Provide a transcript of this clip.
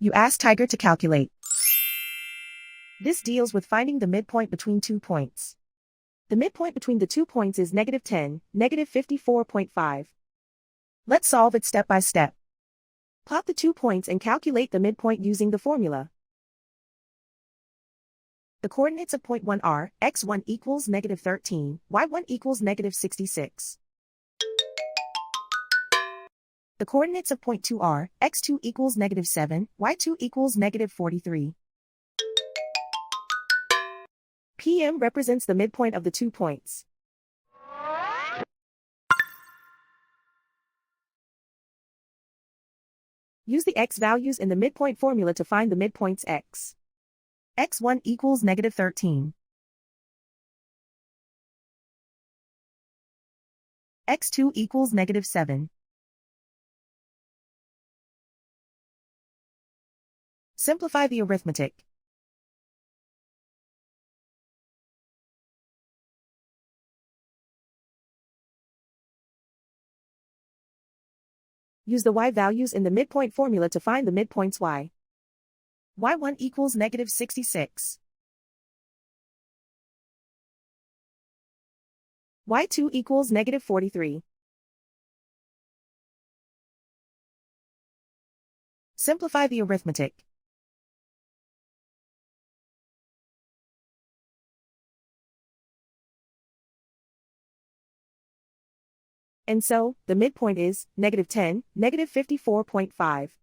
You ask Tiger to calculate. This deals with finding the midpoint between 2 points. The midpoint between the 2 points is -10, -54.5. Let's solve it step by step. Plot the 2 points and calculate the midpoint using the formula. The coordinates of point 1 are, x1 equals -13, y1 equals -66. The coordinates of point 2 are, x2 equals -7, y2 equals -43. PM represents the midpoint of the 2 points. Use the x values in the midpoint formula to find the midpoints x. x1 equals -13. x2 equals -7. Simplify the arithmetic. Use the y values in the midpoint formula to find the midpoints y. y1 equals -66. y2 equals -43. Simplify the arithmetic. And so, the midpoint is -10, -54.5.